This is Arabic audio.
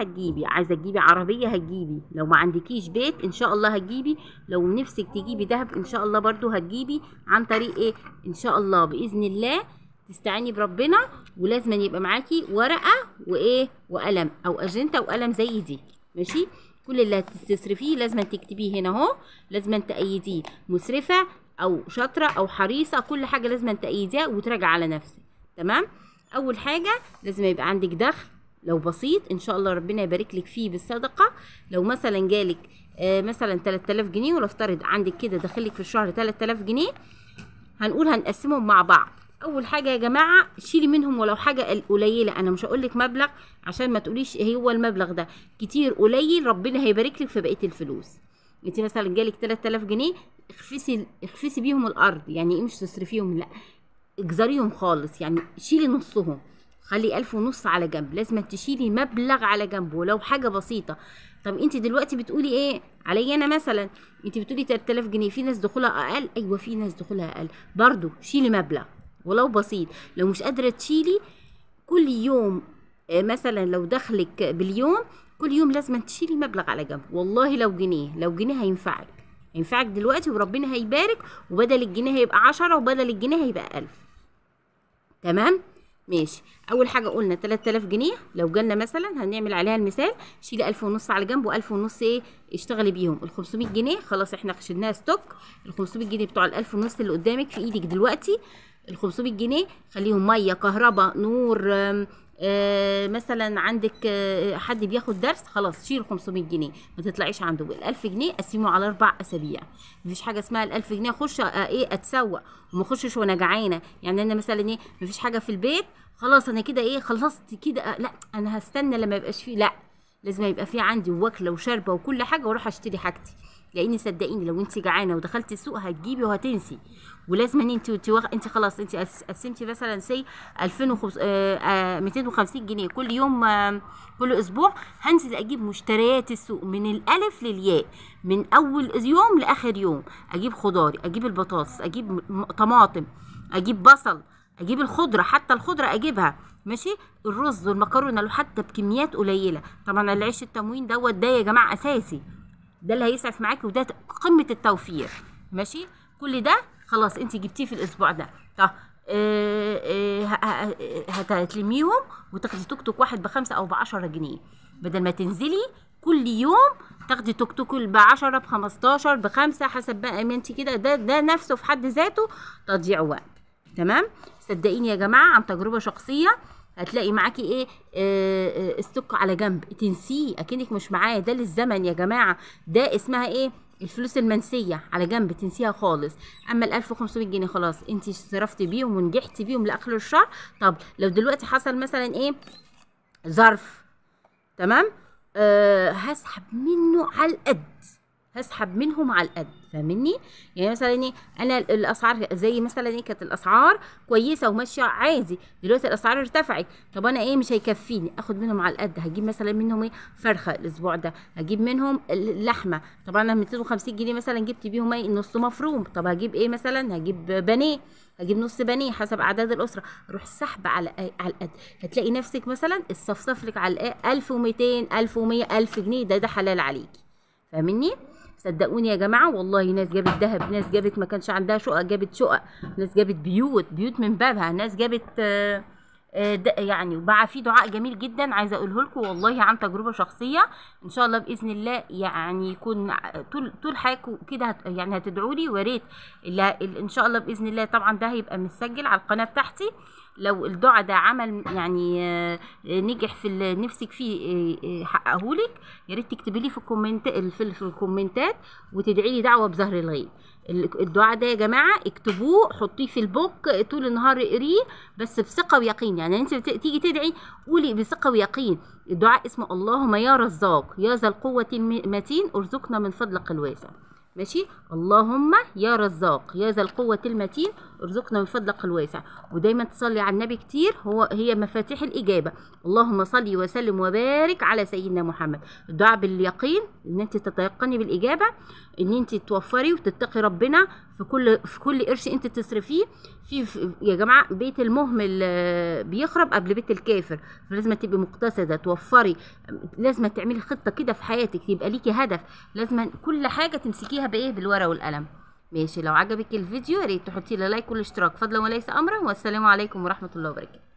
هتجيبي، عايزه تجيبي عربيه هتجيبي، لو ما عندكيش بيت ان شاء الله هتجيبي، لو نفسك تجيبي دهب ان شاء الله برضو هتجيبي، عن طريق ايه؟ ان شاء الله باذن الله تستعيني بربنا. ولازم يبقى معاكي ورقه وايه وقلم، او اجنده وقلم زي دي، ماشي؟ كل اللي هتصرفيه لازم تكتبيه هنا اهو، لازم تأيديه مسرفه او شاطره او حريصه، كل حاجه لازم تأيديها وتراجع على نفسك. تمام؟ اول حاجه لازم يبقى عندك دخل، لو بسيط ان شاء الله ربنا يبارك لك فيه بالصدقه. لو مثلا جالك مثلا 3000 جنيه، ونفترض عندك كده داخلك في الشهر 3000 جنيه، هنقول هنقسمهم مع بعض. اول حاجه يا جماعه شيلي منهم ولو حاجه قليله، انا مش هقول لك مبلغ عشان ما تقوليش هو المبلغ ده كتير قليل، ربنا هيبارك لك في بقيه الفلوس. انت مثلا جالك 3000 جنيه، اخفسي بيهم الارض، يعني ايه مش تصرفيهم، لا اجزريهم خالص، يعني شيلي نصهم، خلي 1500 على جنب، لازم تشيلي مبلغ على جنب ولو حاجه بسيطه. طب انت دلوقتي بتقولي ايه عليا انا مثلا؟ انت بتقولي 3000 جنيه، في ناس دخولها اقل، ايوه في ناس دخولها اقل، برضو شيلي مبلغ ولو بسيط. لو مش قادره تشيلي كل يوم مثلا لو دخلك باليوم، كل يوم لازم تشيلي مبلغ على جنب، والله لو جنيه هينفعك دلوقتي وربنا هيبارك، وبدل الجنيه هيبقى 10 وبدل الجنيه هيبقى 1000. تمام؟ ماشي. اول حاجه قلنا 3000 جنيه لو جالنا مثلا هنعمل عليها المثال، شيلي 1500 على جنب و1500 ايه اشتغلي بيهم. ال 500 جنيه خلاص احنا شلناها ستوك، ال 500 جنيه بتوع ال 1500 اللي قدامك في ايدك دلوقتي، ال 500 جنيه خليهم ميه كهرباء نور، مثلا عندك حد بياخد درس، خلاص شيل 500 جنيه ما تطلعيش عنده. ال 1000 جنيه قسموا على 4 اسابيع، مفيش حاجه اسمها ال 1000 جنيه اخش ايه اتسوق وما اخشش وانا جعانه. يعني انا مثلا ايه مفيش حاجه في البيت، خلاص انا كده ايه خلصت كده، لا انا هستنى لما يبقاش فيه، لا لازم يبقى فيه عندي واكله وشاربه وكل حاجه واروح اشتري حاجتي، لاني صدقيني لو انت جعانه ودخلتي السوق هتجيبي وهتنسي. ولازم ان انت خلاص انت قسمتي مثلا سي 250 جنيه كل يوم، كل اسبوع هنزل اجيب مشتريات السوق من الالف للياء، من اول يوم لاخر يوم، اجيب خضاري، اجيب البطاطس، اجيب طماطم، اجيب بصل، اجيب الخضره، حتى الخضره اجيبها، ماشي؟ الرز والمكرونه لو حتى بكميات قليله. طبعا العيش التموين ده يا جماعه اساسي، ده اللي هيسعف معاكي وده قمه التوفير، ماشي؟ كل ده خلاص انت جبتيه في الاسبوع ده. طب هتلميهم وتاخدي توك توك واحد ب5 او ب10 جنيه، بدل ما تنزلي كل يوم تاخدي توك توك ب10 ب15 ب5 حسب بقى ما انت كده، ده نفسه في حد ذاته تضييع وقت. تمام؟ صدقيني يا جماعه عن تجربه شخصيه، هتلاقي معاكي ايه استوك على جنب تنسيه اكنك مش معاه، ده للزمن يا جماعه، ده اسمها ايه الفلوس المنسيه على جنب تنسيها خالص. اما ال 1500 جنيه خلاص انت صرفتي بيهم ونجحتي بيهم لاخر الشهر. طب لو دلوقتي حصل مثلا ايه ظرف، تمام؟ هسحب منه على القد، هسحب منهم على القد، فاهمني؟ يعني مثلا ايه انا الاسعار زي مثلا ايه كانت الاسعار كويسه وماشيه عادي، دلوقتي الاسعار ارتفعت، طب انا ايه مش هيكفيني، اخد منهم على القد، هجيب مثلا منهم ايه فرخه الاسبوع ده، هجيب منهم اللحمه، طبعا انا 250 جنيه مثلا جبت بيهم ايه نص مفروم، طب هجيب ايه مثلا، هجيب بانيه، هجيب نص بانيه حسب اعداد الاسره، روح سحب على القد، هتلاقي نفسك مثلا الصفصف لك على 1200 1100 1000 جنيه، ده حلال عليكي، فاهمني؟ صدقوني يا جماعه والله ناس جابت ذهب، ناس جابت ما كانش عندها شقق جابت شقق، ناس جابت بيوت من بابها، ناس جابت يعني. وبقى في دعاء جميل جدا عايزه اقوله لكم والله عن تجربه شخصيه، ان شاء الله باذن الله يعني يكون طول حياتكم كده يعني هتدعوا لي، ويا ريت ان شاء الله باذن الله. طبعا ده هيبقى مسجل على القناه بتاعتي، لو الدعاء ده عمل يعني نجح في اللي نفسك فيه حققهولك، يا ريت تكتبي لي في الكومنتات وتدعي لي دعوه بظهر الغيب. الدعاء ده يا جماعه اكتبوه، حطيه في البوك طول النهار اقريه، بس بثقه ويقين، يعني انت تيجي تدعي قولي بثقه ويقين. الدعاء اسمه اللهم يا رزاق يا ذا القوه المتين ارزقنا من فضلك الواسع، ماشي؟ اللهم يا رزاق يا ذا القوة المتين ارزقنا من فضلك الواسع. ودايما تصلي على النبي كتير، هي مفاتيح الإجابة. اللهم صلي وسلم وبارك على سيدنا محمد. الدعاء باليقين ان انت تتيقني بالإجابة، ان انت توفري وتتقي ربنا في كل قرش انت تصرفيه. يا جماعه بيت المهمل بيخرب قبل بيت الكافر، فلازم تبقي مقتصده، توفري، لازم تعملي خطه كده في حياتك، يبقى ليكي هدف، لازم كل حاجه تمسكيها بايه؟ بالورقه والقلم. ماشي، لو عجبك الفيديو يا ريت تحطي لي لايك والاشتراك فضلا وليس امرا، والسلام عليكم ورحمه الله وبركاته.